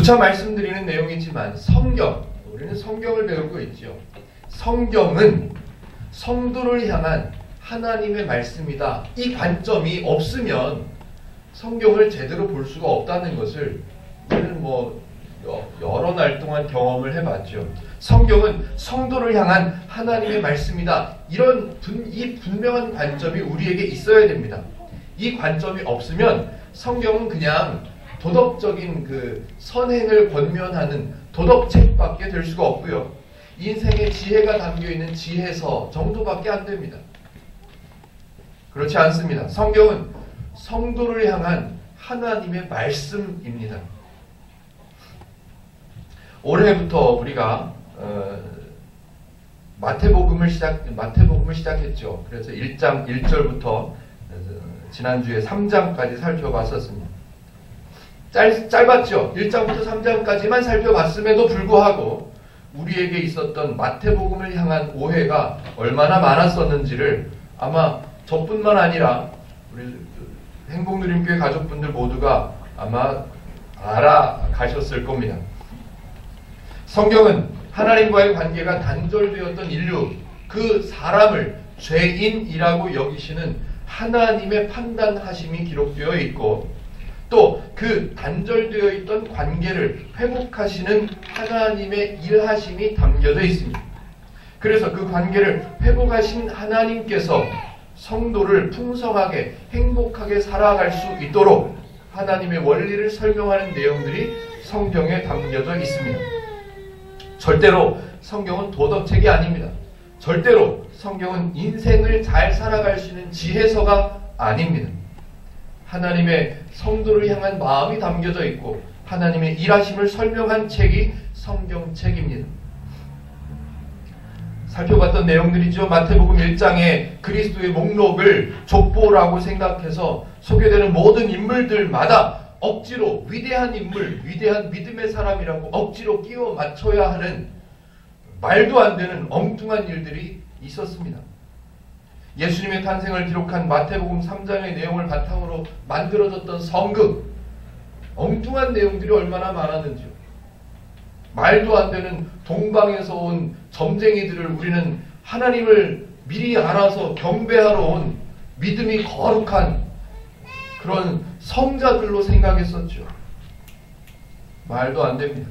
누차 말씀드리는 내용이지만 우리는 성경을 배우고 있죠. 성경은 성도를 향한 하나님의 말씀이다. 이 관점이 없으면 성경을 제대로 볼 수가 없다는 것을 우리는 여러 날 동안 경험을 해봤죠. 성경은 성도를 향한 하나님의 말씀이다. 이 분명한 관점이 우리에게 있어야 됩니다. 이 관점이 없으면 성경은 그냥 도덕적인 선행을 권면하는 도덕책밖에 될 수가 없고요. 인생의 지혜가 담겨있는 지혜서 정도밖에 안 됩니다. 그렇지 않습니다. 성경은 성도를 향한 하나님의 말씀입니다. 올해부터 우리가 마태복음을 시작했죠. 그래서 1장 1절부터 지난주에 3장까지 살펴봤었습니다. 짧았죠. 1장부터 3장까지만 살펴봤음에도 불구하고 우리에게 있었던 마태복음을 향한 오해가 얼마나 많았었는지를 아마 저뿐만 아니라 우리 행복누림교회 가족분들 모두가 아마 알아가셨을 겁니다. 성경은 하나님과의 관계가 단절되었던 인류, 그 사람을 죄인이라고 여기시는 하나님의 판단하심이 기록되어 있고, 또 그 단절되어 있던 관계를 회복하시는 하나님의 일하심이 담겨져 있습니다. 그래서 그 관계를 회복하신 하나님께서 성도를 풍성하게 행복하게 살아갈 수 있도록 하나님의 원리를 설명하는 내용들이 성경에 담겨져 있습니다. 절대로 성경은 도덕책이 아닙니다. 절대로 성경은 인생을 잘 살아갈 수 있는 지혜서가 아닙니다. 하나님의 성도를 향한 마음이 담겨져 있고 하나님의 일하심을 설명한 책이 성경책입니다. 살펴봤던 내용들이죠. 마태복음 1장에 그리스도의 목록을 족보라고 생각해서 소개되는 모든 인물들마다 억지로 위대한 인물, 위대한 믿음의 사람이라고 억지로 끼워 맞춰야 하는 말도 안 되는 엉뚱한 일들이 있었습니다. 예수님의 탄생을 기록한 마태복음 3장의 내용을 바탕으로 만들어졌던 성극, 엉뚱한 내용들이 얼마나 많았는지요. 말도 안 되는 동방에서 온 점쟁이들을 우리는 하나님을 미리 알아서 경배하러 온 믿음이 거룩한 그런 성자들로 생각했었죠. 말도 안 됩니다.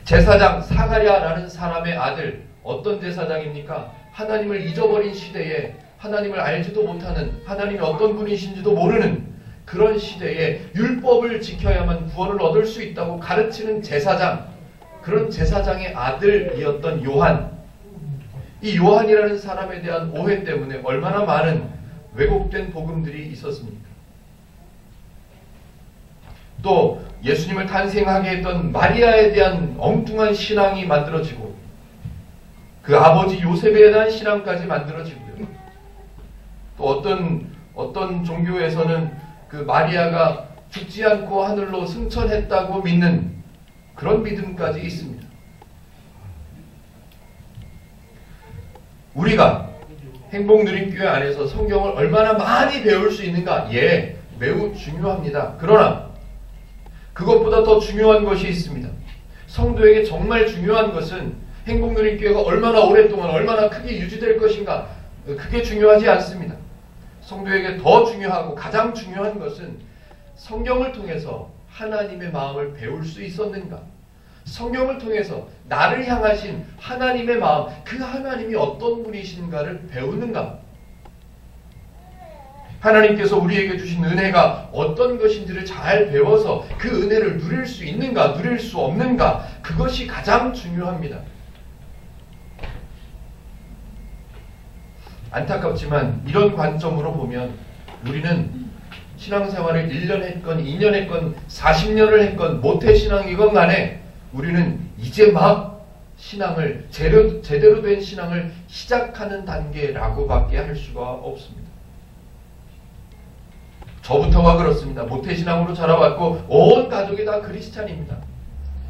제사장 사가랴라는 사람의 아들, 어떤 제사장입니까? 하나님을 잊어버린 시대에 하나님을 알지도 못하는, 하나님이 어떤 분이신지도 모르는 그런 시대에 율법을 지켜야만 구원을 얻을 수 있다고 가르치는 제사장, 그런 제사장의 아들이었던 요한. 이 요한이라는 사람에 대한 오해 때문에 얼마나 많은 왜곡된 복음들이 있었습니까? 또 예수님을 탄생하게 했던 마리아에 대한 엉뚱한 신앙이 만들어지고 그 아버지 요셉에 대한 신앙까지 만들어지고요. 또 어떤 종교에서는 그 마리아가 죽지 않고 하늘로 승천했다고 믿는 그런 믿음까지 있습니다. 우리가 행복누림교회 안에서 성경을 얼마나 많이 배울 수 있는가? 예, 매우 중요합니다. 그러나 그것보다 더 중요한 것이 있습니다. 성도에게 정말 중요한 것은 행복누림교회가 얼마나 오랫동안 얼마나 크게 유지될 것인가, 그게 중요하지 않습니다. 성도에게 더 중요하고 가장 중요한 것은 성경을 통해서 하나님의 마음을 배울 수 있었는가, 성경을 통해서 나를 향하신 하나님의 마음, 그 하나님이 어떤 분이신가를 배우는가, 하나님께서 우리에게 주신 은혜가 어떤 것인지를 잘 배워서 그 은혜를 누릴 수 있는가, 누릴 수 없는가, 그것이 가장 중요합니다. 안타깝지만 이런 관점으로 보면 우리는 신앙생활을 1년 했건 2년 했건 40년을 했건 모태신앙이건 간에 우리는 이제 막 신앙을 제대로 된 신앙을 시작하는 단계라고밖에 할 수가 없습니다. 저부터가 그렇습니다. 모태신앙으로 자라왔고 온 가족이 다 크리스찬입니다.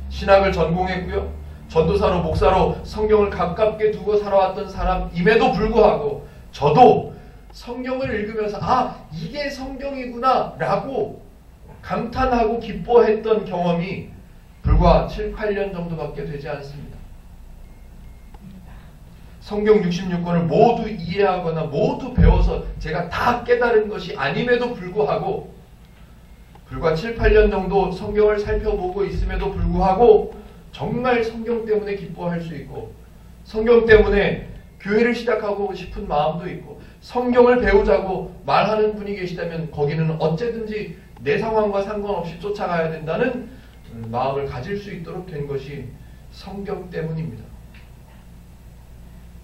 신학을 전공했고요. 전도사로 목사로 성경을 가깝게 두고 살아왔던 사람임에도 불구하고 저도 성경을 읽으면서 이게 성경이구나 라고 감탄하고 기뻐했던 경험이 불과 7, 8년 정도밖에 되지 않습니다. 성경 66권을 모두 이해하거나 모두 배워서 제가 다 깨달은 것이 아님에도 불구하고 불과 7, 8년 정도 성경을 살펴보고 있음에도 불구하고 정말 성경 때문에 기뻐할 수 있고 성경 때문에 교회를 시작하고 싶은 마음도 있고 성경을 배우자고 말하는 분이 계시다면 거기는 어쨌든지 내 상황과 상관없이 쫓아가야 된다는 마음을 가질 수 있도록 된 것이 성경 때문입니다.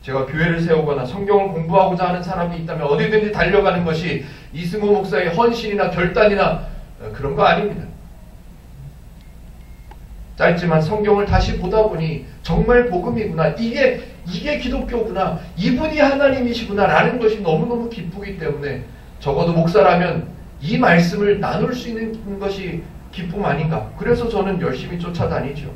제가 교회를 세우거나 성경을 공부하고자 하는 사람이 있다면 어디든지 달려가는 것이 이승호 목사의 헌신이나 결단이나 그런 거 아닙니다. 짧지만 성경을 다시 보다 보니 정말 복음이구나. 이게 기독교구나. 이분이 하나님이시구나 라는 것이 너무너무 기쁘기 때문에 적어도 목사라면 이 말씀을 나눌 수 있는 것이 기쁨 아닌가. 그래서 저는 열심히 쫓아다니죠.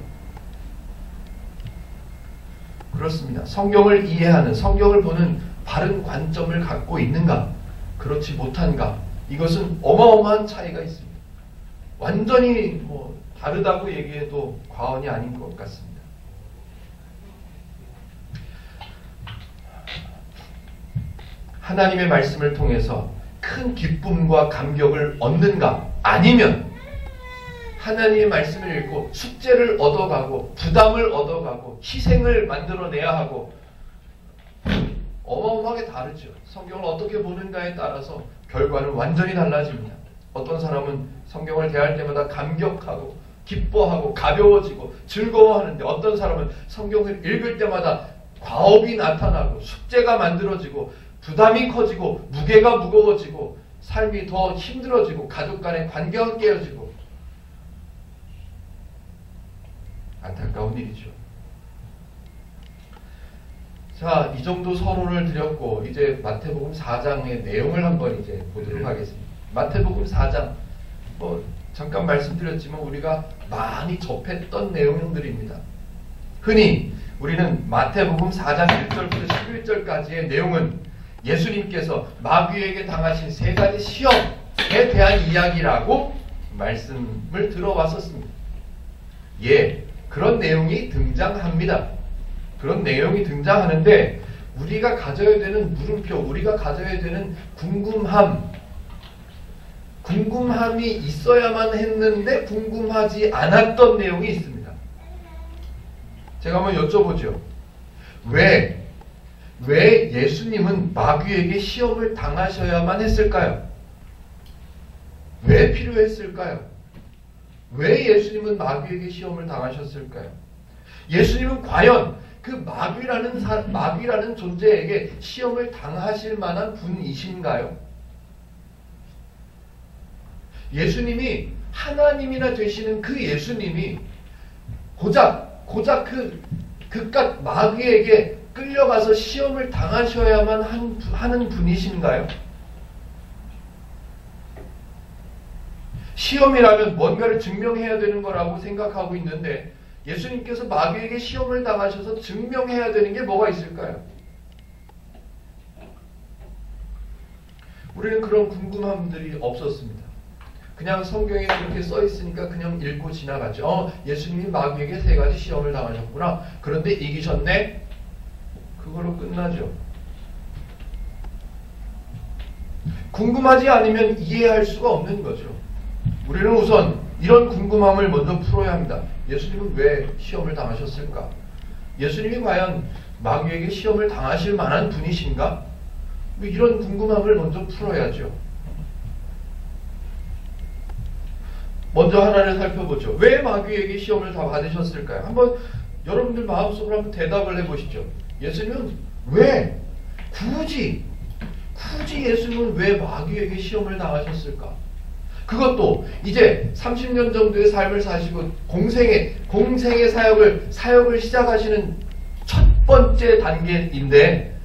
그렇습니다. 성경을 이해하는, 성경을 보는 바른 관점을 갖고 있는가, 그렇지 못한가, 이것은 어마어마한 차이가 있습니다. 완전히 다르다고 얘기해도 과언이 아닌 것 같습니다. 하나님의 말씀을 통해서 큰 기쁨과 감격을 얻는가, 아니면 하나님의 말씀을 읽고 숙제를 얻어가고 부담을 얻어가고 희생을 만들어내야 하고, 어마어마하게 다르죠. 성경을 어떻게 보는가에 따라서 결과는 완전히 달라집니다. 어떤 사람은 성경을 대할 때마다 감격하고 기뻐하고 가벼워지고 즐거워하는데, 어떤 사람은 성경을 읽을 때마다 과업이 나타나고 숙제가 만들어지고 부담이 커지고 무게가 무거워지고 삶이 더 힘들어지고 가족 간의 관계가 깨어지고, 안타까운 일이죠. 자, 이 정도 서론을 드렸고 이제 마태복음 4장의 내용을 한번 이제 보도록 하겠습니다. 마태복음 4장 잠깐 말씀드렸지만 우리가 많이 접했던 내용들입니다. 흔히 우리는 마태복음 4장 1절부터 11절까지의 내용은 예수님께서 마귀에게 당하신 3가지 시험에 대한 이야기라고 말씀을 들어왔었습니다. 예, 그런 내용이 등장합니다. 그런 내용이 등장하는데 우리가 가져야 되는 물음표, 우리가 가져야 되는 궁금함이 있어야만 했는데 궁금하지 않았던 내용이 있습니다. 제가 한번 여쭤보죠. 왜 예수님은 마귀에게 시험을 당하셔야만 했을까요? 왜 필요했을까요? 왜 예수님은 마귀에게 시험을 당하셨을까요? 예수님은 과연 그 마귀라는 존재에게 시험을 당하실 만한 분이신가요? 예수님이 하나님이나 되시는 그 예수님이 고작 그깟 마귀에게 끌려가서 시험을 당하셔야만 하는 분이신가요? 시험이라면 뭔가를 증명해야 되는 거라고 생각하고 있는데 예수님께서 마귀에게 시험을 당하셔서 증명해야 되는 게 뭐가 있을까요? 우리는 그런 궁금함들이 없었습니다. 그냥 성경에 그렇게 써 있으니까 그냥 읽고 지나갔죠. 예수님이 마귀에게 3가지 시험을 당하셨구나. 그런데 이기셨네? 그걸로 끝나죠. 궁금하지 않으면 이해할 수가 없는 거죠. 우리는 우선 이런 궁금함을 먼저 풀어야 합니다. 예수님은 왜 시험을 당하셨을까? 예수님이 과연 마귀에게 시험을 당하실 만한 분이신가? 이런 궁금함을 먼저 풀어야죠. 먼저 하나를 살펴보죠. 왜 마귀에게 시험을 다 받으셨을까요? 한번 여러분들 마음속으로 한번 대답을 해보시죠. 예수님은 왜 굳이 예수님은 왜 마귀에게 시험을 당하셨을까? 그것도 이제 30년 정도의 삶을 사시고 공생의 사역을 시작하시는 첫 번째 단계인데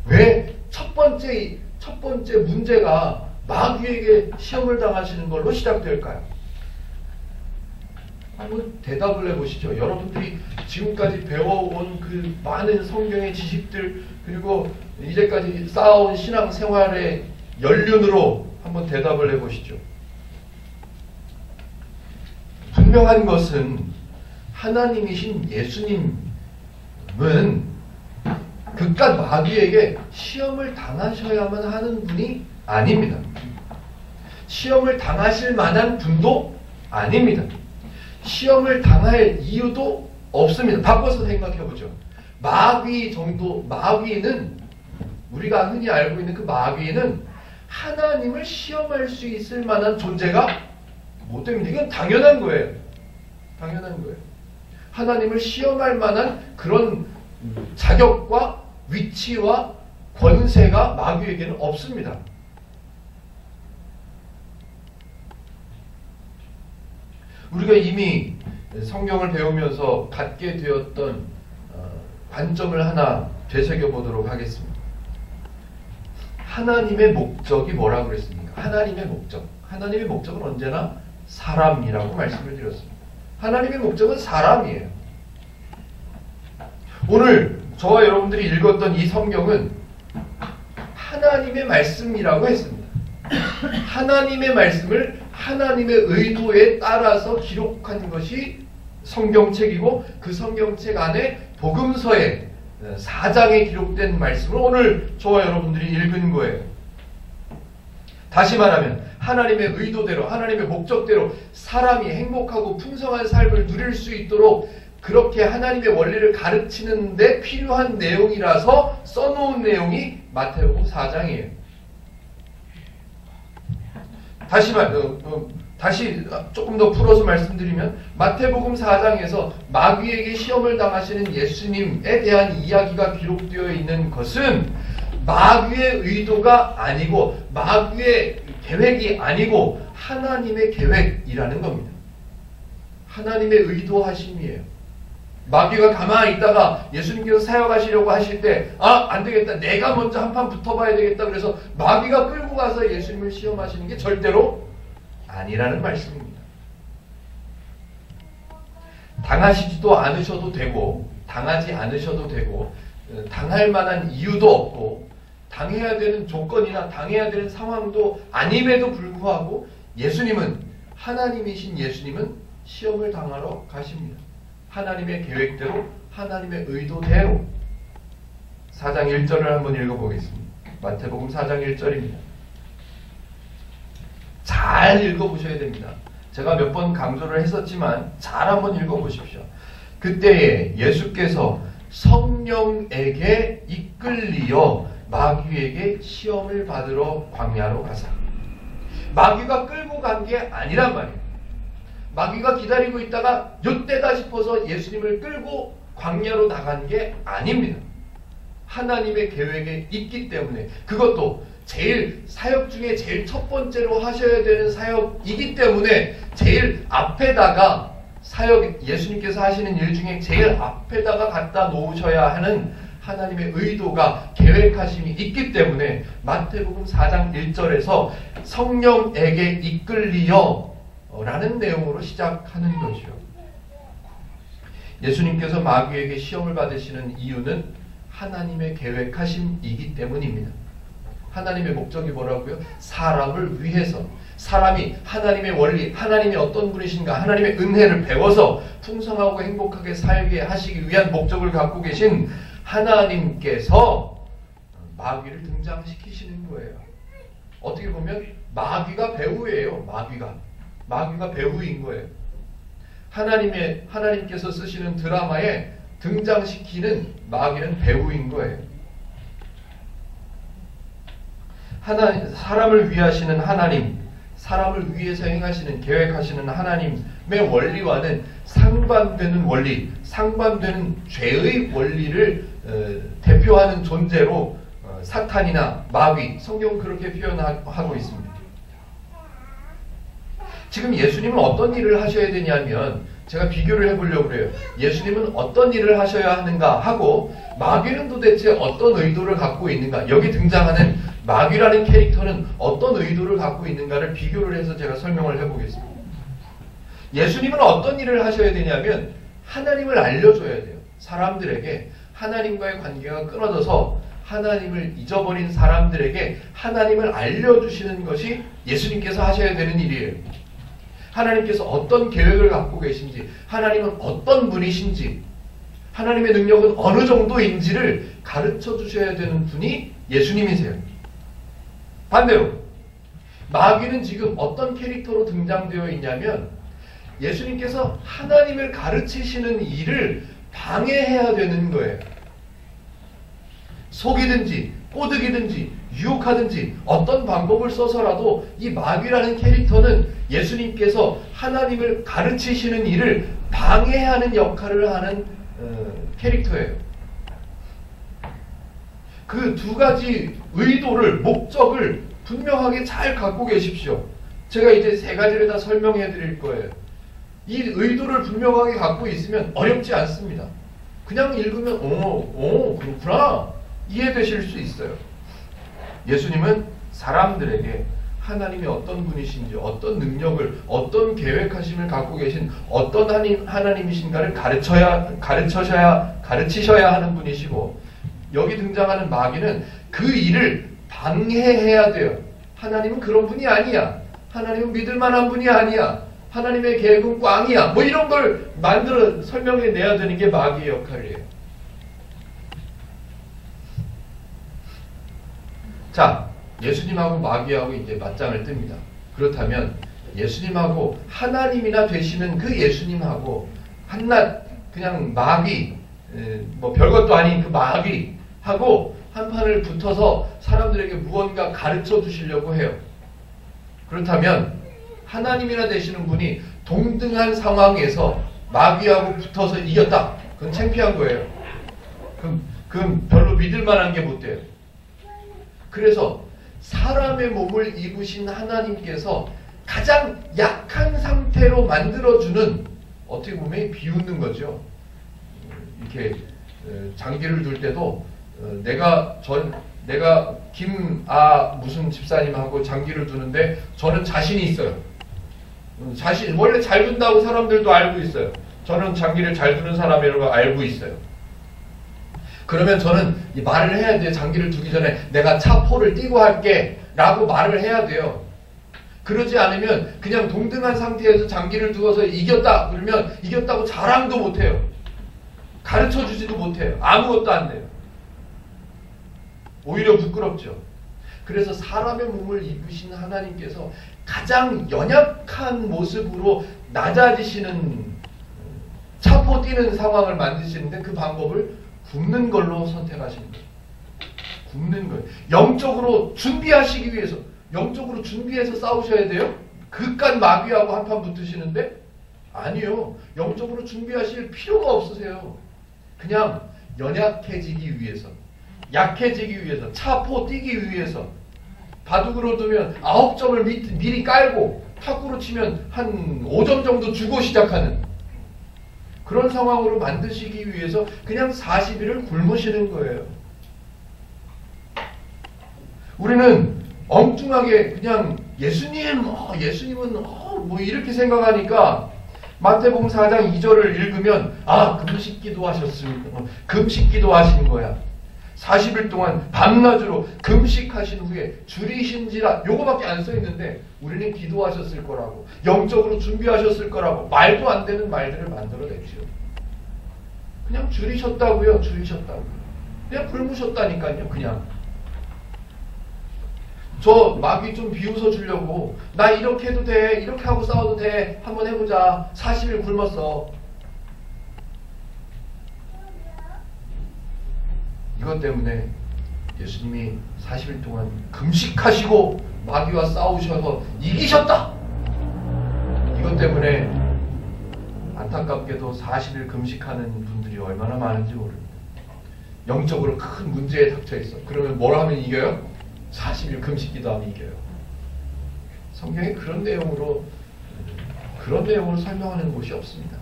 왜 첫 번째 문제가 마귀에게 시험을 당하시는 걸로 시작될까요? 한번 대답을 해보시죠. 여러분들이 지금까지 배워온 그 많은 성경의 지식들, 그리고 이제까지 쌓아온 신앙생활의 연륜으로 한번 대답을 해보시죠. 분명한 것은 하나님이신 예수님은 그깟 마귀에게 시험을 당하셔야만 하는 분이 아닙니다. 시험을 당하실 만한 분도 아닙니다. 시험을 당할 이유도 없습니다. 바꿔서 생각해보죠. 마귀는 우리가 흔히 알고 있는 그 마귀는 하나님을 시험할 수 있을 만한 존재가 못 됩니다. 이건 당연한 거예요. 당연한 거예요. 하나님을 시험할 만한 그런 자격과 위치와 권세가 마귀에게는 없습니다. 우리가 이미 성경을 배우면서 갖게 되었던 관점을 하나 되새겨보도록 하겠습니다. 하나님의 목적이 뭐라고 그랬습니까? 하나님의 목적. 하나님의 목적은 언제나 사람이라고 말씀을 드렸습니다. 하나님의 목적은 사람이에요. 오늘 저와 여러분들이 읽었던 이 성경은 하나님의 말씀이라고 했습니다. 하나님의 말씀을 하나님의 의도에 따라서 기록한 것이 성경책이고 그 성경책 안에 복음서에 4장에 기록된 말씀을 오늘 저와 여러분들이 읽은 거예요. 다시 말하면 하나님의 의도대로 하나님의 목적대로 사람이 행복하고 풍성한 삶을 누릴 수 있도록 그렇게 하나님의 원리를 가르치는 데 필요한 내용이라서 써놓은 내용이 마태복음 4장이에요. 다시 조금 더 풀어서 말씀드리면 마태복음 4장에서 마귀에게 시험을 당하시는 예수님에 대한 이야기가 기록되어 있는 것은 마귀의 의도가 아니고 마귀의 계획이 아니고 하나님의 계획이라는 겁니다. 하나님의 의도하심이에요. 마귀가 가만히 있다가 예수님께서 사역하시려고 하실 때 안 되겠다. 내가 먼저 한판 붙어봐야 되겠다. 그래서 마귀가 끌고 가서 예수님을 시험하시는 게 절대로 아니라는 말씀입니다. 당하시지도 않으셔도 되고 당하지 않으셔도 되고 당할 만한 이유도 없고 당해야 되는 조건이나 당해야 되는 상황도 아님에도 불구하고 예수님은 하나님이신 예수님은 시험을 당하러 가십니다. 하나님의 계획대로 하나님의 의도대로 4장 1절을 한번 읽어보겠습니다. 마태복음 4장 1절입니다. 잘 읽어보셔야 됩니다. 제가 몇 번 강조를 했었지만 잘 한번 읽어보십시오. 그때에 예수께서 성령에게 이끌리어 마귀에게 시험을 받으러 광야로 가사. 마귀가 끌고 간 게 아니란 말이에요. 마귀가 기다리고 있다가 요때다 싶어서 예수님을 끌고 광야로 나간 게 아닙니다. 하나님의 계획에 있기 때문에 그것도 제일 사역 중에 제일 첫 번째로 하셔야 되는 사역이기 때문에 제일 앞에다가 사역 예수님께서 하시는 일 중에 제일 앞에다가 갖다 놓으셔야 하는 하나님의 의도가 계획하심이 있기 때문에 마태복음 4장 1절에서 성령에게 이끌리어 라는 내용으로 시작하는 것이요. 예수님께서 마귀에게 시험을 받으시는 이유는 하나님의 계획하심이기 때문입니다. 하나님의 목적이 뭐라고요? 사람을 위해서 사람이 하나님의 원리, 하나님이 어떤 분이신가 하나님의 은혜를 배워서 풍성하고 행복하게 살게 하시기 위한 목적을 갖고 계신 하나님께서 마귀를 등장시키시는 거예요. 어떻게 보면 마귀가 배우예요. 마귀가 배우인 거예요. 하나님께서 쓰시는 드라마에 등장시키는 마귀는 배우인 거예요. 사람을 위하시는 하나님, 사람을 위해서 행하시는 계획하시는 하나님의 원리와는 상반되는 원리, 상반되는 죄의 원리를 대표하는 존재로 사탄이나 마귀, 성경은 그렇게 표현하고 있습니다. 지금 예수님은 어떤 일을 하셔야 되냐면 제가 비교를 해보려고 해요. 예수님은 어떤 일을 하셔야 하는가 하고 마귀는 도대체 어떤 의도를 갖고 있는가, 여기 등장하는 마귀라는 캐릭터는 어떤 의도를 갖고 있는가를 비교를 해서 제가 설명을 해보겠습니다. 예수님은 어떤 일을 하셔야 되냐면 하나님을 알려줘야 돼요. 사람들에게 하나님과의 관계가 끊어져서 하나님을 잊어버린 사람들에게 하나님을 알려주시는 것이 예수님께서 하셔야 되는 일이에요. 하나님께서 어떤 계획을 갖고 계신지, 하나님은 어떤 분이신지, 하나님의 능력은 어느 정도인지를 가르쳐 주셔야 되는 분이 예수님이세요. 반대로 마귀는 지금 어떤 캐릭터로 등장되어 있냐면 예수님께서 하나님을 가르치시는 일을 방해해야 되는 거예요. 속이든지 꼬드기든지 유혹하든지 어떤 방법을 써서라도 이 마귀라는 캐릭터는 예수님께서 하나님을 가르치시는 일을 방해하는 역할을 하는 캐릭터예요. 그 두 가지 의도를, 목적을 분명하게 잘 갖고 계십시오. 제가 이제 세 가지를 다 설명해 드릴 거예요. 이 의도를 분명하게 갖고 있으면 어렵지 않습니다. 그냥 읽으면 그렇구나 이해되실 수 있어요. 예수님은 사람들에게 하나님이 어떤 분이신지, 어떤 능력을, 어떤 계획하심을 갖고 계신 어떤 하나님이신가를 가르치셔야 하는 분이시고, 여기 등장하는 마귀는 그 일을 방해해야 돼요. 하나님은 그런 분이 아니야. 하나님은 믿을 만한 분이 아니야. 하나님의 계획은 꽝이야. 뭐 이런 걸 만들어 설명해 내야 되는 게 마귀의 역할이에요. 자, 예수님하고 마귀하고 이제 맞짱을 뜹니다. 그렇다면 예수님하고 하나님이나 되시는 그 예수님하고 한낱 그냥 마귀, 뭐 별것도 아닌 그 마귀하고 한판을 붙어서 사람들에게 무언가 가르쳐 주시려고 해요. 그렇다면 하나님이나 되시는 분이 동등한 상황에서 마귀하고 붙어서 이겼다. 그건 창피한 거예요. 그럼 별로 믿을 만한 게 못 돼요. 그래서 사람의 몸을 입으신 하나님께서 가장 약한 상태로 만들어주는, 어떻게 보면 비웃는 거죠. 이렇게 장기를 둘 때도 내가 무슨 집사님하고 장기를 두는데 저는 자신이 있어요. 원래 잘 둔다고 사람들도 알고 있어요. 저는 장기를 잘 두는 사람이라고 알고 있어요. 그러면 저는 말을 해야 돼요. 장기를 두기 전에 내가 차포를 띄고 할게 라고 말을 해야 돼요. 그러지 않으면 그냥 동등한 상태에서 장기를 두어서 이겼다 그러면 이겼다고 자랑도 못해요. 가르쳐 주지도 못해요. 아무것도 안 돼요. 오히려 부끄럽죠. 그래서 사람의 몸을 입으신 하나님께서 가장 연약한 모습으로 낮아지시는, 차포 뛰는 상황을 만드시는데 그 방법을 굽는 걸로 선택하신 거예요. 굽는 거예요. 영적으로 준비하시기 위해서, 영적으로 준비해서 싸우셔야 돼요? 그깟 마귀하고 한판 붙으시는데? 아니요. 영적으로 준비하실 필요가 없으세요. 그냥 연약해지기 위해서, 약해지기 위해서, 차포 뛰기 위해서, 바둑으로 두면 9점을 미리 깔고 탁구로 치면 한 5점 정도 주고 시작하는 그런 상황으로 만드시기 위해서 그냥 40일을 굶으시는 거예요. 우리는 엉뚱하게 그냥 예수님은 뭐 이렇게 생각하니까 마태복음 4장 2절을 읽으면 금식기도 하셨습니다. 금식기도 하신 거야. 40일 동안 밤낮으로 금식하신 후에 줄이신지라, 요거밖에 안 써있는데 우리는 기도하셨을 거라고, 영적으로 준비하셨을 거라고 말도 안 되는 말들을 만들어냈죠. 그냥 줄이셨다고요. 줄이셨다고요. 그냥 굶으셨다니까요. 그냥. 저 마귀 좀 비웃어 주려고, 나 이렇게 해도 돼, 이렇게 하고 싸워도 돼, 한번 해보자. 40일 굶었어. 이것 때문에 예수님이 40일 동안 금식하시고 마귀와 싸우셔서 이기셨다. 이것 때문에 안타깝게도 40일 금식하는 분들이 얼마나 많은지 모릅니다. 영적으로 큰 문제에 닥쳐 있어. 그러면 뭘 하면 이겨요? 40일 금식기도 하면 이겨요. 성경에 그런 내용으로 설명하는 곳이 없습니다.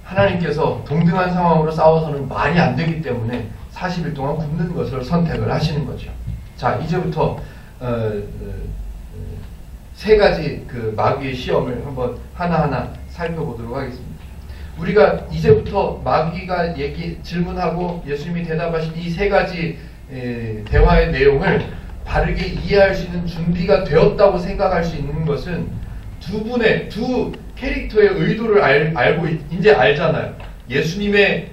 하나님께서 동등한 상황으로 싸워서는 말이 안 되기 때문에 40일 동안 굶는 것을 선택을 하시는 거죠. 자, 이제부터 세 가지 그 마귀의 시험을 한번 하나하나 살펴보도록 하겠습니다. 우리가 이제부터 마귀가 질문하고 예수님이 대답하신 이 세 가지 대화의 내용을 바르게 이해할 수 있는 준비가 되었다고 생각할 수 있는 것은 두 캐릭터의 의도를 알고 이제 알잖아요. 예수님의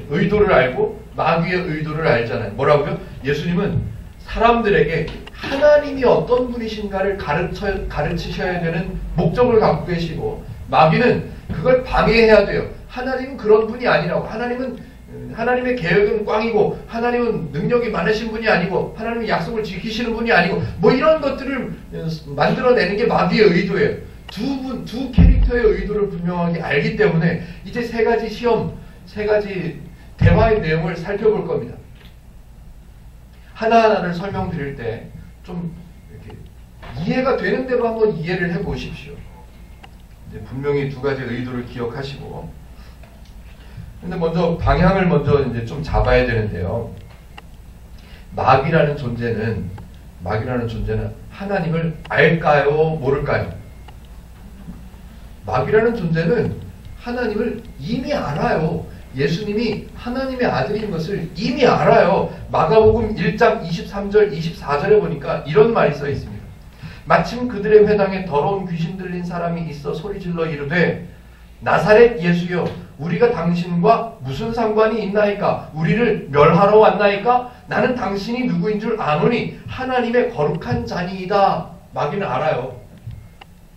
의도를 알고 마귀의 의도를 알잖아요. 뭐라고요? 예수님은 사람들에게 하나님이 어떤 분이신가를 가르치셔야 되는 목적을 갖고 계시고, 마귀는 그걸 방해해야 돼요. 하나님은 그런 분이 아니라고. 하나님의 계획은 꽝이고, 하나님은 능력이 많으신 분이 아니고, 하나님은 약속을 지키시는 분이 아니고, 뭐 이런 것들을 만들어내는 게 마귀의 의도예요. 두 캐릭터의 의도를 분명하게 알기 때문에 이제 세 가지 대화의 내용을 살펴볼 겁니다. 하나하나를 설명드릴 때 좀 이렇게 이해가 되는 대로 한번 이해를 해 보십시오. 분명히 두 가지 의도를 기억하시고. 근데 먼저 방향을 먼저 이제 좀 잡아야 되는데요. 마귀라는 존재는 하나님을 알까요? 모를까요? 마귀라는 존재는 하나님을 이미 알아요. 예수님이 하나님의 아들인 것을 이미 알아요. 마가복음 1장 23절 24절에 보니까 이런 말이 써 있습니다. 마침 그들의 회당에 더러운 귀신 들린 사람이 있어 소리질러 이르되 나사렛 예수여, 우리가 당신과 무슨 상관이 있나이까? 우리를 멸하러 왔나이까? 나는 당신이 누구인 줄 아노니 하나님의 거룩한 자니이다. 마귀는 알아요.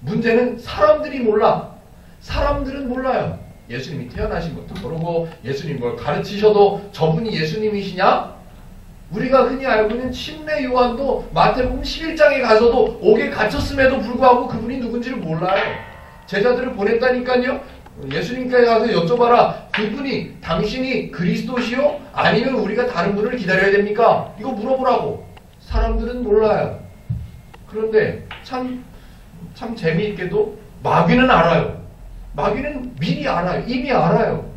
문제는 사람들이 몰라. 사람들은 몰라요. 예수님이 태어나신 것도 모르고, 예수님 뭘 가르치셔도 저분이 예수님이시냐? 우리가 흔히 알고 있는 침례 요한도 마태복음 11장에 가서도 옥에 갇혔음에도 불구하고 그분이 누군지를 몰라요. 제자들을 보냈다니까요. 예수님께 가서 여쭤봐라. 그분이 당신이 그리스도시요? 아니면 우리가 다른 분을 기다려야 됩니까? 이거 물어보라고. 사람들은 몰라요. 그런데 참 재미있게도 마귀는 알아요. 마귀는 미리 알아요. 이미 알아요.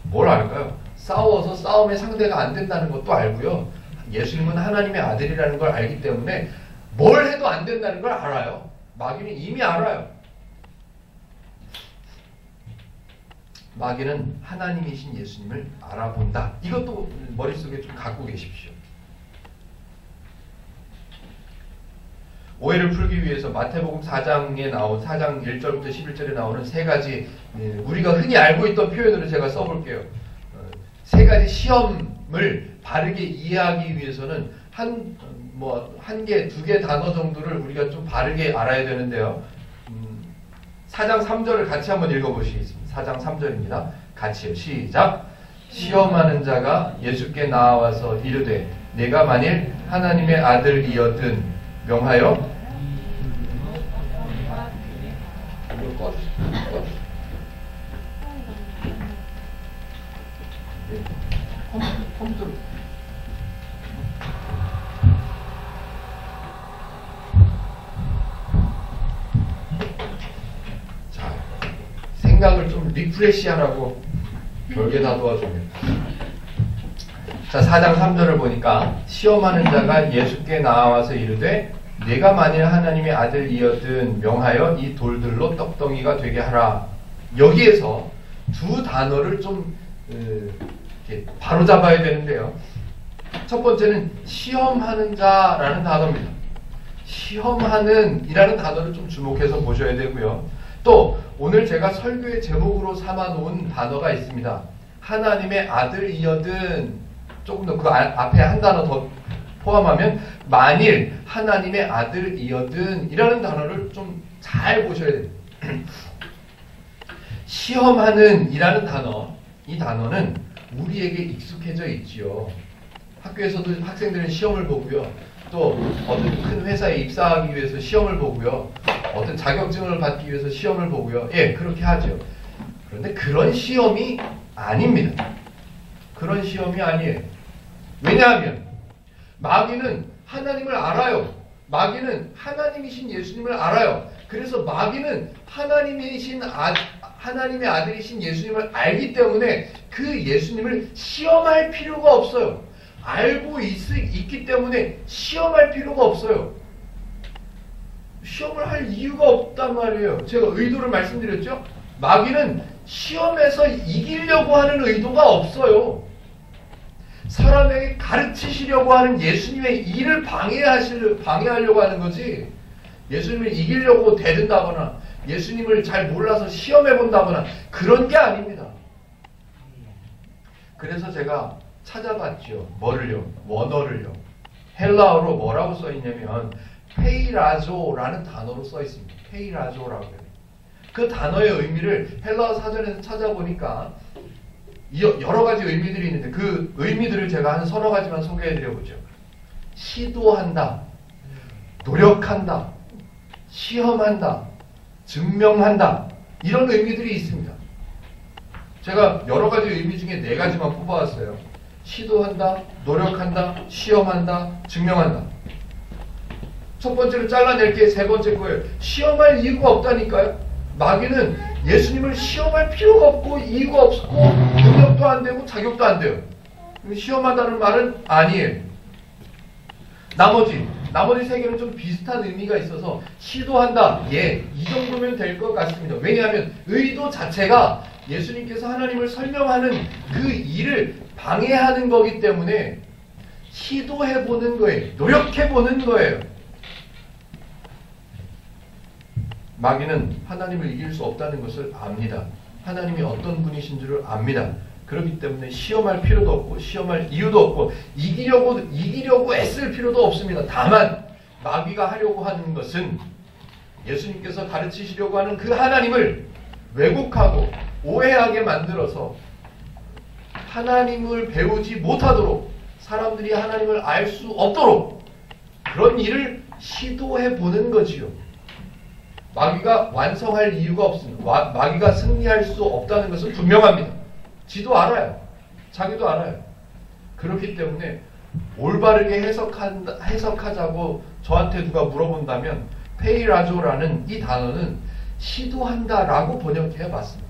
뭘 알까요? 싸워서 싸움의 상대가 안 된다는 것도 알고요. 예수님은 하나님의 아들이라는 걸 알기 때문에 뭘 해도 안 된다는 걸 알아요. 마귀는 이미 알아요. 마귀는 하나님이신 예수님을 알아본다. 이것도 머릿속에 좀 갖고 계십시오. 오해를 풀기 위해서 마태복음 4장에 나온 4장 1절부터 11절에 나오는 세 가지 우리가 흔히 알고 있던 표현으로 제가 써볼게요. 세 가지 시험을 바르게 이해하기 위해서는 한 개, 두 개 단어 정도를 우리가 좀 바르게 알아야 되는데요. 4장 3절을 같이 한번 읽어보시겠습니다. 4장 3절입니다. 같이요. 시작. 시험하는 자가 예수께 나와서 이르되 내가 만일 하나님의 아들이었든 명하여 컴퓨터 자, 생각을 좀 리프레시하라고 별게 다 도와줍니다. 자, 4장 3절을 보니까 시험하는 자가 예수께 나와서 이르되 내가 만일 하나님의 아들이었든 명하여 이 돌들로 떡덩이가 되게 하라. 여기에서 두 단어를 좀 바로 잡아야 되는데요. 첫 번째는 시험하는 자라는 단어입니다. 시험하는 이라는 단어를 좀 주목해서 보셔야 되고요. 또 오늘 제가 설교의 제목으로 삼아 놓은 단어가 있습니다. 하나님의 아들이여든, 조금 더 그 앞에 한 단어 더 포함하면 만일 하나님의 아들이여든 이라는 단어를 좀 잘 보셔야 됩니다. 시험하는 이라는 단어, 이 단어는 우리에게 익숙해져 있지요. 학교에서도 학생들은 시험을 보고요. 또 어떤 큰 회사에 입사하기 위해서 시험을 보고요. 어떤 자격증을 받기 위해서 시험을 보고요. 예, 그렇게 하죠. 그런데 그런 시험이 아닙니다. 그런 시험이 아니에요. 왜냐하면 마귀는 하나님을 알아요. 마귀는 하나님이신 예수님을 알아요. 그래서 마귀는 하나님의 아들이신 예수님을 알기 때문에 그 예수님을 시험할 필요가 없어요. 알고 있기 때문에 시험할 필요가 없어요. 시험을 할 이유가 없단 말이에요. 제가 의도를 말씀드렸죠? 마귀는 시험에서 이기려고 하는 의도가 없어요. 사람에게 가르치시려고 하는 예수님의 일을 방해하려고 하는 거지, 예수님을 이기려고 대든다거나 예수님을 잘 몰라서 시험해 본다거나 그런 게 아닙니다. 그래서 제가 찾아봤죠. 뭐를요? 원어를요. 헬라어로 뭐라고 써 있냐면 페이라조라는 단어로 써 있습니다. 페이라조라고 해요. 그 단어의 의미를 헬라어 사전에서 찾아보니까 여러 가지 의미들이 있는데 그 의미들을 제가 한 서너 가지만 소개해드려보죠. 시도한다, 노력한다, 시험한다, 증명한다, 이런 의미들이 있습니다. 제가 여러 가지 의미 중에 네 가지만 뽑아왔어요. 시도한다, 노력한다, 시험한다, 증명한다. 첫 번째로 잘라낼게. 세 번째 거예요. 시험할 이유가 없다니까요. 마귀는 예수님을 시험할 필요가 없고 이유가 없고 능력도 안 되고 자격도 안 돼요. 시험한다는 말은 아니에요. 나머지 세 개는 좀 비슷한 의미가 있어서 시도한다, 예, 이 정도면 될 것 같습니다. 왜냐하면 의도 자체가 예수님께서 하나님을 설명하는 그 일을 방해하는 거기 때문에 시도해보는 거예요. 노력해보는 거예요. 마귀는 하나님을 이길 수 없다는 것을 압니다. 하나님이 어떤 분이신 줄을 압니다. 그렇기 때문에 시험할 필요도 없고 시험할 이유도 없고 이기려고 애쓸 필요도 없습니다. 다만 마귀가 하려고 하는 것은 예수님께서 가르치시려고 하는 그 하나님을 왜곡하고 오해하게 만들어서 하나님을 배우지 못하도록, 사람들이 하나님을 알 수 없도록 그런 일을 시도해 보는 거지요. 마귀가 완성할 이유가 없습니다. 마귀가 승리할 수 없다는 것은 분명합니다. 지도 알아요. 자기도 알아요. 그렇기 때문에 올바르게 해석하자고 저한테 누가 물어본다면 페이라조라는 이 단어는 시도한다라고 번역해 봤습니다.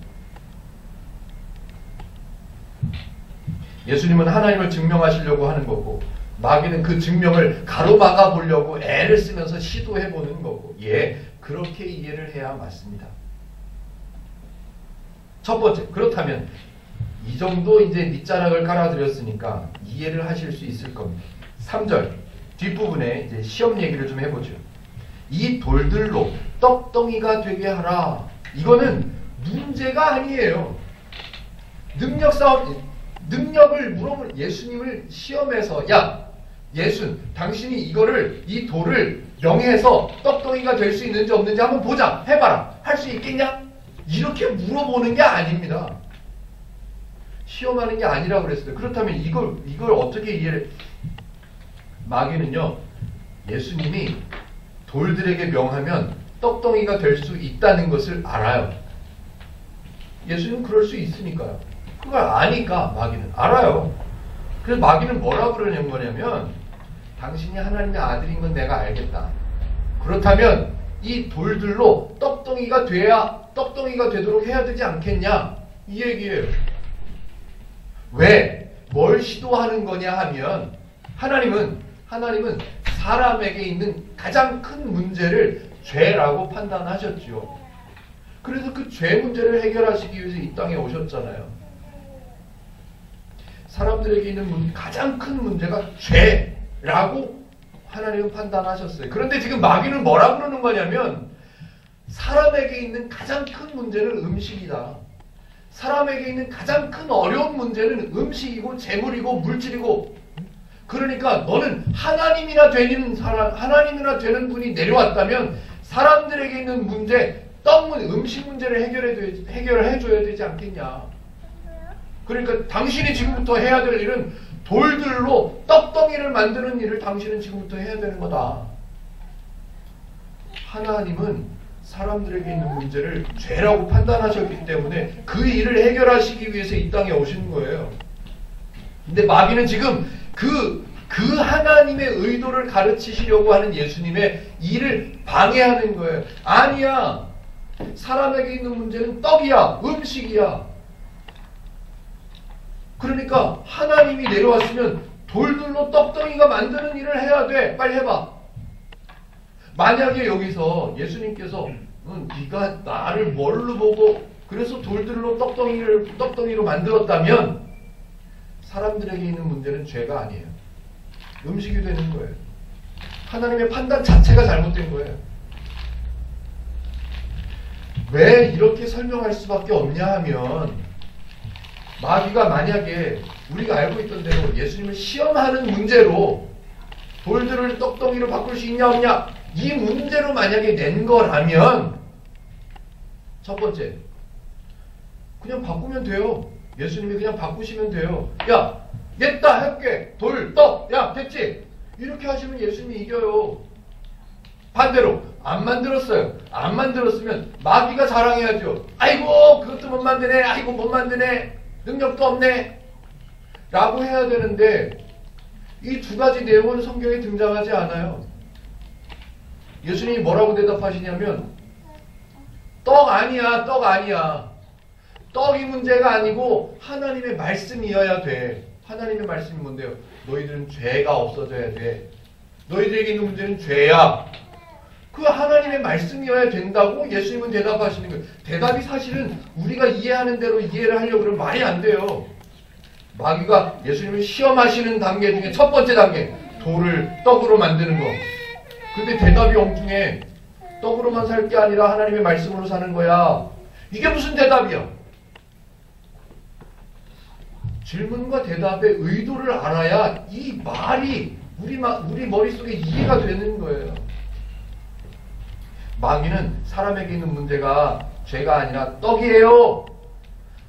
예수님은 하나님을 증명하시려고 하는 거고 마귀는 그 증명을 가로막아 보려고 애를 쓰면서 시도해 보는 거고, 예, 그렇게 이해를 해야 맞습니다. 첫 번째, 그렇다면 이 정도 이제 밑자락을 깔아드렸으니까 이해를 하실 수 있을 겁니다. 3절 뒷부분에 이제 시험 얘기를 좀 해보죠. 이 돌들로 떡덩이가 되게 하라. 이거는 문제가 아니에요. 능력을 물어보는 예수님을 시험해서, 야, 예수, 당신이 이 돌을 영해서 떡덩이가 될 수 있는지 없는지 한번 보자. 해봐라. 할 수 있겠냐? 이렇게 물어보는 게 아닙니다. 시험하는 게 아니라고 그랬어요. 그렇다면 이걸 어떻게 이해를? 마귀는요, 예수님이 돌들에게 명하면 떡덩이가 될 수 있다는 것을 알아요. 예수님은 그럴 수 있으니까요. 그걸 아니까 마귀는 알아요. 그래서 마귀는 뭐라고 그러는 거냐면, 당신이 하나님의 아들인 건 내가 알겠다. 그렇다면 이 돌들로 떡덩이가 되도록 해야 되지 않겠냐? 이 얘기예요. 왜? 뭘 시도하는 거냐 하면 하나님은 사람에게 있는 가장 큰 문제를 죄라고 판단하셨죠. 그래서 그 죄 문제를 해결하시기 위해서 이 땅에 오셨잖아요. 사람들에게 있는 가장 큰 문제가 죄라고 하나님은 판단하셨어요. 그런데 지금 마귀는 뭐라고 그러는 거냐면, 사람에게 있는 가장 큰 문제는 음식이다. 사람에게 있는 가장 큰 어려운 문제는 음식이고 재물이고 물질이고, 그러니까 너는 하나님이나 되는 분이 내려왔다면 사람들에게 있는 문제, 음식 문제를 해결해줘야 되지 않겠냐. 그러니까 당신이 지금부터 해야 될 일은 돌들로 떡덩이를 만드는 일을 당신은 지금부터 해야 되는 거다. 하나님은 사람들에게 있는 문제를 죄라고 판단하셨기 때문에 그 일을 해결하시기 위해서 이 땅에 오신 거예요. 근데 마귀는 지금 그 하나님의 의도를 가르치시려고 하는 예수님의 일을 방해하는 거예요. 아니야. 사람에게 있는 문제는 떡이야. 음식이야. 그러니까 하나님이 내려왔으면 돌들로 떡덩이가 만드는 일을 해야 돼. 빨리 해봐. 만약에 여기서 예수님께서 네가 나를 뭘로 보고 그래서 돌들로 떡덩이로 만들었다면 사람들에게 있는 문제는 죄가 아니에요. 음식이 되는 거예요. 하나님의 판단 자체가 잘못된 거예요. 왜 이렇게 설명할 수밖에 없냐 하면 마귀가 만약에 우리가 알고 있던 대로 예수님을 시험하는 문제로 돌들을 떡덩이로 바꿀 수 있냐 없냐 이 문제로 만약에 낸 거라면 첫 번째 그냥 바꾸면 돼요. 예수님이 그냥 바꾸시면 돼요. 야 냈다 할게 돌 떡 야 됐지 이렇게 하시면 예수님이 이겨요. 반대로 안 만들었어요. 안 만들었으면 마귀가 자랑해야죠. 아이고 그것도 못 만드네. 아이고 못 만드네. 능력도 없네. 라고 해야 되는데 이 두 가지 내용은 성경에 등장하지 않아요. 예수님이 뭐라고 대답하시냐면 떡 아니야. 떡 아니야. 떡이 문제가 아니고 하나님의 말씀이어야 돼. 하나님의 말씀이 뭔데요? 너희들은 죄가 없어져야 돼. 너희들에게 있는 문제는 죄야. 그 하나님의 말씀이어야 된다고 예수님은 대답하시는 거예요. 대답이 사실은 우리가 이해하는 대로 이해를 하려고 그러면 말이 안 돼요. 마귀가 예수님을 시험하시는 단계 중에 첫 번째 단계 돌을 떡으로 만드는 거. 근데 대답이 엉뚱해. 떡으로만 살 게 아니라 하나님의 말씀으로 사는 거야. 이게 무슨 대답이야? 질문과 대답의 의도를 알아야 이 말이 우리 머릿속에 이해가 되는 거예요. 마귀는 사람에게 있는 문제가 죄가 아니라 떡이에요.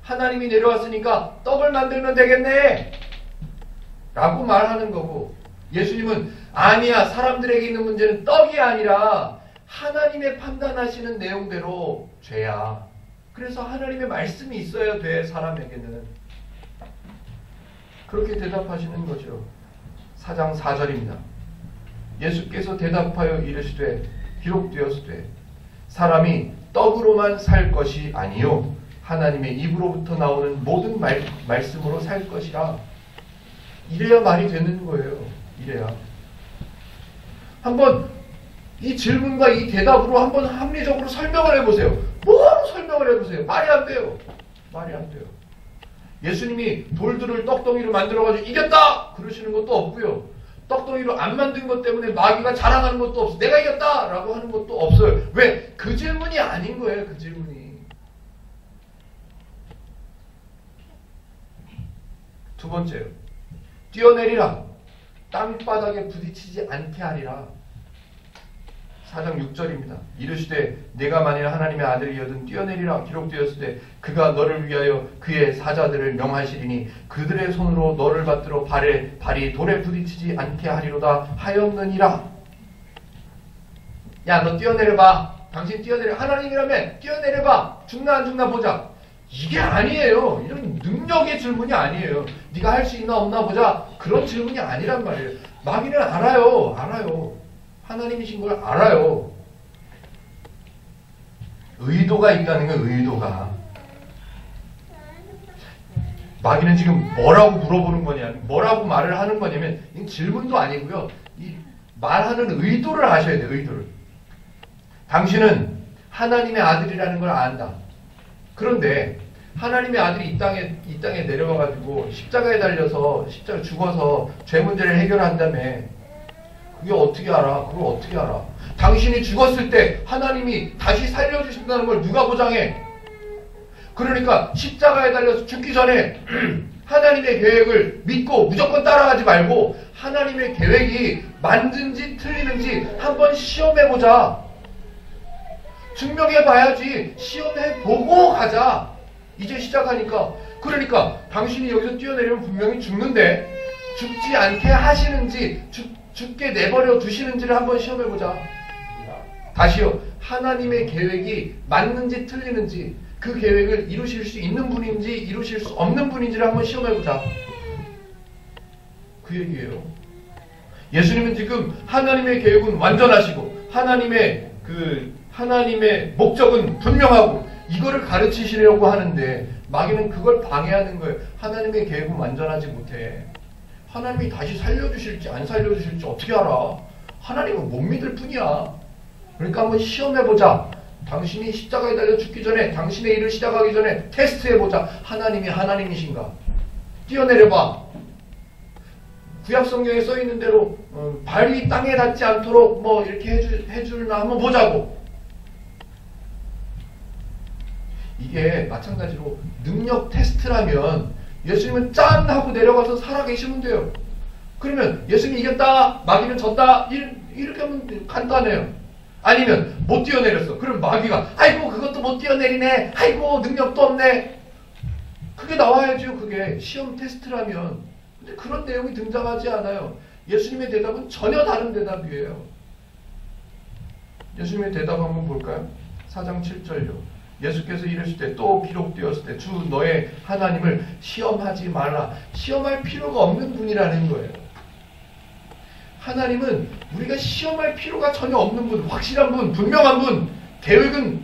하나님이 내려왔으니까 떡을 만들면 되겠네 라고 말하는 거고 예수님은 아니야. 사람들에게 있는 문제는 떡이 아니라 하나님의 판단하시는 내용대로 죄야. 그래서 하나님의 말씀이 있어야 돼. 사람에게는. 그렇게 대답하시는 거죠. 4장 4절입니다. 예수께서 대답하여 이르시되 기록되었으되 사람이 떡으로만 살 것이 아니요 하나님의 입으로부터 나오는 모든 말씀으로 살 것이라. 이래야 말이 되는 거예요. 이래야. 한번 이 질문과 이 대답으로 한번 합리적으로 설명을 해보세요. 뭐로 설명을 해보세요. 말이 안 돼요. 말이 안 돼요. 예수님이 돌들을 떡덩이로 만들어가지고 이겼다! 그러시는 것도 없고요. 떡덩이로 안 만든 것 때문에 마귀가 자랑하는 것도 없어요. 내가 이겼다! 라고 하는 것도 없어요. 왜? 그 질문이 아닌 거예요. 그 질문이. 두 번째요. 뛰어내리라. 땅바닥에 부딪히지 않게 하리라. 4장 6절입니다. 이르시되 내가 만일 하나님의 아들이여든 뛰어내리라 기록되었으되 그가 너를 위하여 그의 사자들을 명하시리니 그들의 손으로 너를 받들어 발이 돌에 부딪히지 않게 하리로다 하였느니라. 야 너 뛰어내려봐. 당신 뛰어내려. 하나님이라며 뛰어내려봐. 죽나 안 죽나 보자. 이게 아니에요. 이런 능력의 질문이 아니에요. 네가 할 수 있나 없나 보자. 그런 질문이 아니란 말이에요. 마귀는 알아요. 알아요. 하나님이신 걸 알아요. 의도가 있다는 건 의도가. 마귀는 지금 뭐라고 물어보는 거냐, 뭐라고 말을 하는 거냐면 이 질문도 아니고요. 이 말하는 의도를 아셔야 돼요. 의도를. 당신은 하나님의 아들이라는 걸 안다. 그런데 하나님의 아들이 이 땅에 내려와가지고 십자가에 달려서 십자가 죽어서 죄 문제를 해결한다며. 그게 어떻게 알아? 그걸 어떻게 알아? 당신이 죽었을 때 하나님이 다시 살려주신다는 걸 누가 보장해? 그러니까 십자가에 달려서 죽기 전에 하나님의 계획을 믿고 무조건 따라가지 말고 하나님의 계획이 맞는지 틀리는지 한번 시험해보자. 증명해봐야지. 시험해보고 가자. 이제 시작하니까. 그러니까 당신이 여기서 뛰어내리면 분명히 죽는데 죽지 않게 하시는지 죽게 내버려 두시는지를 한번 시험해보자. 다시요. 하나님의 계획이 맞는지 틀리는지 그 계획을 이루실 수 있는 분인지 이루실 수 없는 분인지를 한번 시험해보자. 그 얘기예요. 예수님은 지금 하나님의 계획은 완전하시고 하나님의 목적은 분명하고 이거를 가르치시려고 하는데 마귀는 그걸 방해하는 거예요. 하나님의 계획은 완전하지 못해. 하나님이 다시 살려주실지 안 살려주실지 어떻게 알아? 하나님은 못 믿을 뿐이야. 그러니까 한번 시험해보자. 당신이 십자가에 달려 죽기 전에 당신의 일을 시작하기 전에 테스트해보자. 하나님이 하나님이신가? 뛰어내려봐. 구약 성경에 써 있는 대로 발이 땅에 닿지 않도록 뭐 이렇게 해주나 한번 보자고. 이게 마찬가지로 능력 테스트라면 예수님은 짠 하고 내려가서 살아계시면 돼요. 그러면 예수님 이겼다, 마귀는 졌다, 이렇게 하면 간단해요. 아니면 못 뛰어내렸어. 그럼 마귀가 아이고 그것도 못 뛰어내리네, 아이고 능력도 없네. 그게 나와야죠. 그게 시험 테스트라면. 근데 그런 내용이 등장하지 않아요. 예수님의 대답은 전혀 다른 대답이에요. 예수님의 대답 한번 볼까요? 4장 7절요. 예수께서 이르실 때 또 기록되었을 때 주 너의 하나님을 시험하지 말라. 시험할 필요가 없는 분이라는 거예요. 하나님은 우리가 시험할 필요가 전혀 없는 분, 확실한 분, 분명한 분, 계획은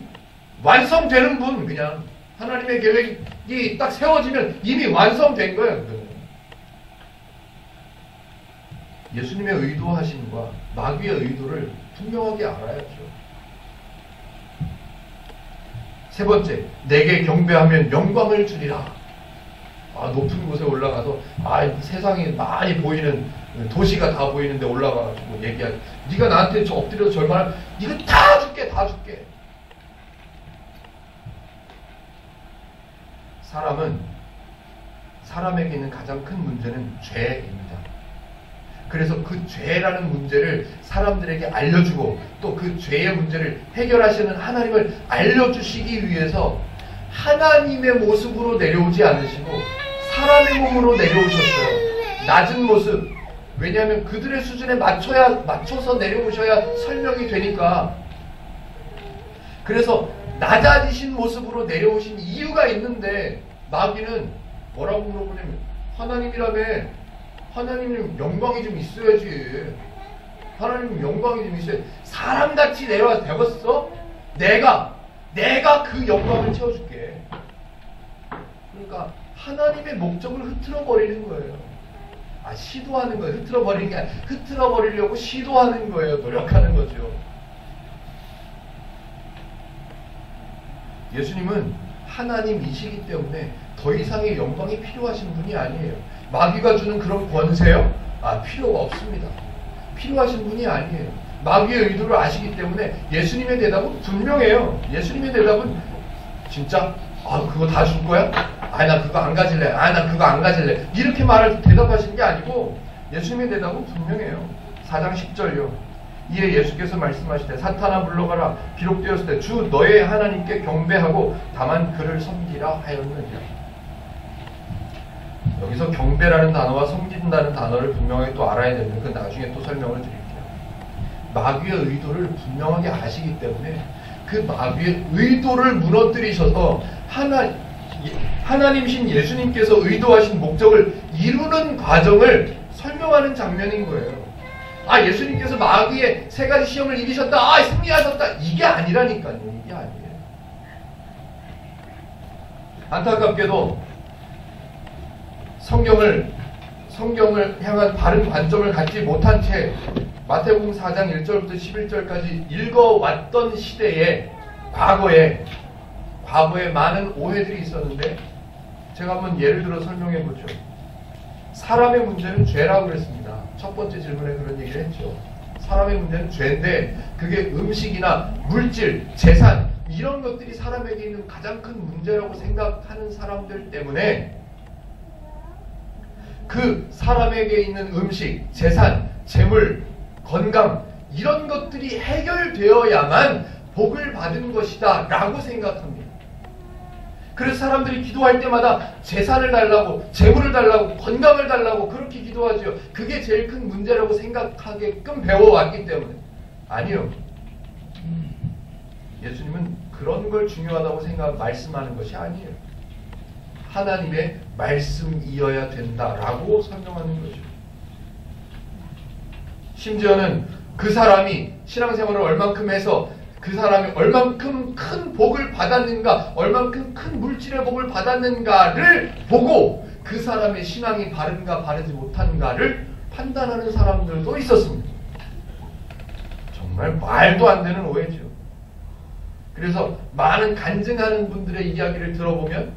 완성되는 분. 그냥 하나님의 계획이 딱 세워지면 이미 완성된 거예요. 예수님의 의도하심과 마귀의 의도를 분명하게 알아야죠. 세 번째, 내게 경배하면 영광을 주리라. 높은 곳에 올라가서 세상에 많이 보이는 도시가 다 보이는데 올라가가지고 얘기하지. 네가 나한테 엎드려서 절반을 네가 다 줄게, 다 줄게. 사람에게 있는 가장 큰 문제는 죄입니다. 그래서 그 죄라는 문제를 사람들에게 알려주고 또 그 죄의 문제를 해결하시는 하나님을 알려주시기 위해서 하나님의 모습으로 내려오지 않으시고 사람의 몸으로 내려오셨어요. 낮은 모습. 왜냐하면 그들의 수준에 맞춰서 내려오셔야 설명이 되니까. 그래서 낮아지신 모습으로 내려오신 이유가 있는데 마귀는 뭐라고 물어보냐면 하나님이라며, 하나님 영광이 좀 있어야지. 하나님 영광이 좀 있어야지. 사람같이 내려와서 되겠어? 내가 그 영광을 채워줄게. 그러니까 하나님의 목적을 흐트러버리는 거예요. 시도하는 거예요. 흐트러버리는 게 아니라 흐트러버리려고 시도하는 거예요. 노력하는 거죠. 예수님은 하나님이시기 때문에 더 이상의 영광이 필요하신 분이 아니에요. 마귀가 주는 그런 권세요? 필요가 없습니다. 필요하신 분이 아니에요. 마귀의 의도를 아시기 때문에 예수님의 대답은 분명해요. 예수님의 대답은 진짜 그거 다 줄 거야? 나 그거 안 가질래. 나 그거 안 가질래. 이렇게 대답하시는 게 아니고 예수님의 대답은 분명해요. 4장 10절요. 이에 예수께서 말씀하시되 사탄아 물러가라. 기록되었을 때 주 너의 하나님께 경배하고 다만 그를 섬기라 하였느니라. 여기서 경배라는 단어와 섬긴다는 단어를 분명하게 또 알아야 되는데 그 나중에 또 설명을 드릴게요. 마귀의 의도를 분명하게 아시기 때문에 그 마귀의 의도를 무너뜨리셔서 하나님이신 예수님께서 의도하신 목적을 이루는 과정을 설명하는 장면인 거예요. 예수님께서 마귀의 세 가지 시험을 이기셨다. 승리하셨다. 이게 아니라니까요. 이게 아니에요. 안타깝게도 성경을 향한 바른 관점을 갖지 못한 채 마태복음 4장 1절부터 11절까지 읽어왔던 시대에 과거에 많은 오해들이 있었는데 제가 한번 예를 들어 설명해 보죠. 사람의 문제는 죄라고 그랬습니다. 첫 번째 질문에 그런 얘기를 했죠. 사람의 문제는 죄인데 그게 음식이나 물질, 재산 이런 것들이 사람에게 있는 가장 큰 문제라고 생각하는 사람들 때문에 그 사람에게 있는 음식, 재산, 재물, 건강 이런 것들이 해결되어야만 복을 받은 것이다 라고 생각합니다. 그래서 사람들이 기도할 때마다 재산을 달라고, 재물을 달라고, 건강을 달라고 그렇게 기도하죠. 그게 제일 큰 문제라고 생각하게끔 배워왔기 때문에. 아니요. 예수님은 그런 걸 중요하다고 말씀하는 것이 아니에요. 하나님의 말씀이어야 된다라고 설명하는 거죠. 심지어는 그 사람이 신앙생활을 얼만큼 해서 그 사람이 얼만큼 큰 복을 받았는가, 얼만큼 큰 물질의 복을 받았는가를 보고 그 사람의 신앙이 바른가 바르지 못한가를 판단하는 사람들도 있었습니다. 정말 말도 안 되는 오해죠. 그래서 많은 간증하는 분들의 이야기를 들어보면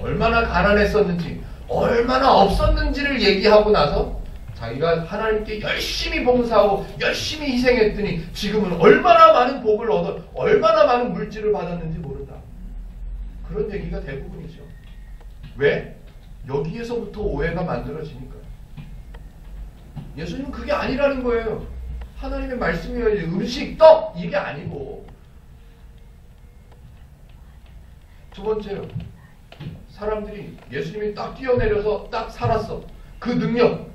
얼마나 가난했었는지, 얼마나 없었는지를 얘기하고 나서 자기가 하나님께 열심히 봉사하고 열심히 희생했더니 지금은 얼마나 많은 복을 얻어 얼마나 많은 물질을 받았는지 모른다. 그런 얘기가 대부분이죠. 왜? 여기에서부터 오해가 만들어지니까요. 예수님은 그게 아니라는 거예요. 하나님의 말씀이야 음식, 떡 이게 아니고. 두 번째요. 사람들이 예수님이 딱 뛰어내려서 딱 살았어. 그 능력,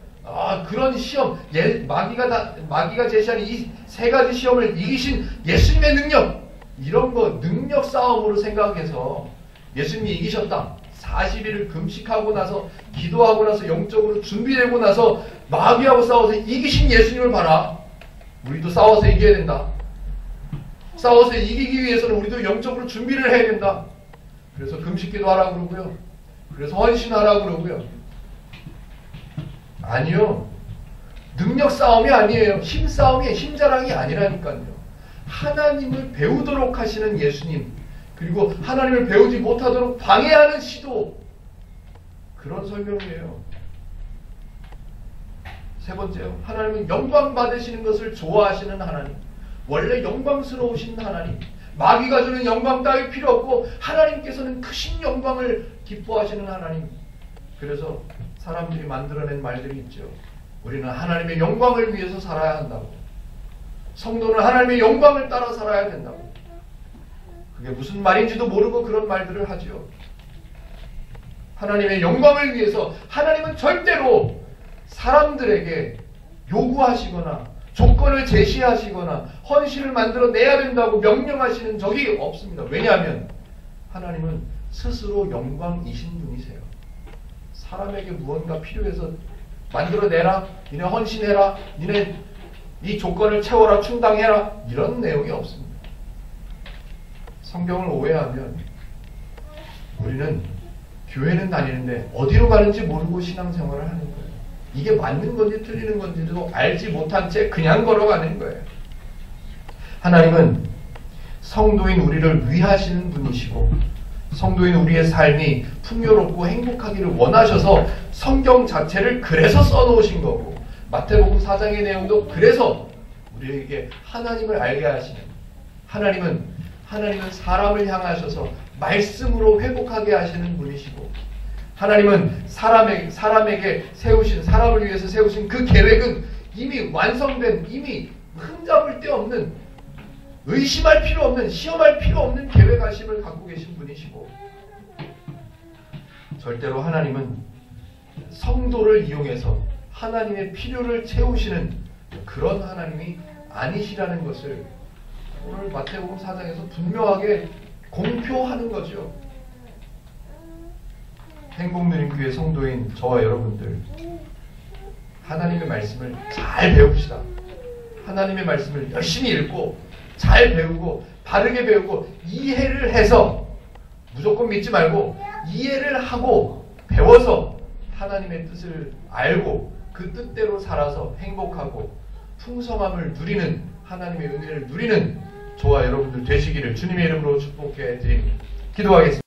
그런 시험, 마귀가 제시하는 이 세 가지 시험을 이기신 예수님의 능력, 이런 거 능력 싸움으로 생각해서 예수님이 이기셨다. 40일을 금식하고 나서 기도하고 나서 영적으로 준비되고 나서 마귀하고 싸워서 이기신 예수님을 봐라. 우리도 싸워서 이겨야 된다. 싸워서 이기기 위해서는 우리도 영적으로 준비를 해야 된다. 그래서 금식기도 하라고 그러고요. 그래서 헌신하라고 그러고요. 아니요. 능력 싸움이 아니에요. 힘 싸움이 힘자랑이 아니라니까요. 하나님을 배우도록 하시는 예수님, 그리고 하나님을 배우지 못하도록 방해하는 시도, 그런 설명이에요. 세 번째요. 하나님은 영광 받으시는 것을 좋아하시는 하나님, 원래 영광스러우신 하나님, 마귀가 주는 영광 따위 필요 없고 하나님께서는 크신 영광을 기뻐하시는 하나님. 그래서 사람들이 만들어낸 말들이 있죠. 우리는 하나님의 영광을 위해서 살아야 한다고. 성도는 하나님의 영광을 따라 살아야 된다고. 그게 무슨 말인지도 모르고 그런 말들을 하죠. 하나님의 영광을 위해서 하나님은 절대로 사람들에게 요구하시거나 조건을 제시하시거나 헌신을 만들어내야 된다고 명령하시는 적이 없습니다. 왜냐하면 하나님은 스스로 영광이신 분이세요. 사람에게 무언가 필요해서 만들어내라, 니네 헌신해라, 니네 이 조건을 채워라, 충당해라, 이런 내용이 없습니다. 성경을 오해하면 우리는 교회는 다니는데 어디로 가는지 모르고 신앙생활을 하는 거예요. 이게 맞는 건지 틀리는 건지도 알지 못한 채 그냥 걸어가는 거예요. 하나님은 성도인 우리를 위하시는 분이시고 성도인 우리의 삶이 풍요롭고 행복하기를 원하셔서 성경 자체를 그래서 써놓으신 거고, 마태복음 4장의 내용도 그래서 우리에게 하나님을 알게 하시는, 하나님은 사람을 향하셔서 말씀으로 회복하게 하시는 분이시고, 하나님은 사람에게 세우신, 사람을 위해서 세우신 그 계획은 이미 완성된, 이미 흠잡을 데 없는, 의심할 필요 없는, 시험할 필요 없는 계획하심을 갖고 계신 분이시고, 절대로 하나님은 성도를 이용해서 하나님의 필요를 채우시는 그런 하나님이 아니시라는 것을 오늘 마태복음 4장에서 분명하게 공표하는 거죠. 행복누림교회 성도인 저와 여러분들, 하나님의 말씀을 잘 배웁시다. 하나님의 말씀을 열심히 읽고 잘 배우고 바르게 배우고 이해를 해서, 무조건 믿지 말고 이해를 하고 배워서 하나님의 뜻을 알고 그 뜻대로 살아서 행복하고 풍성함을 누리는, 하나님의 은혜를 누리는 저와 여러분들 되시기를 주님의 이름으로 축복해 드립니다. 기도하겠습니다.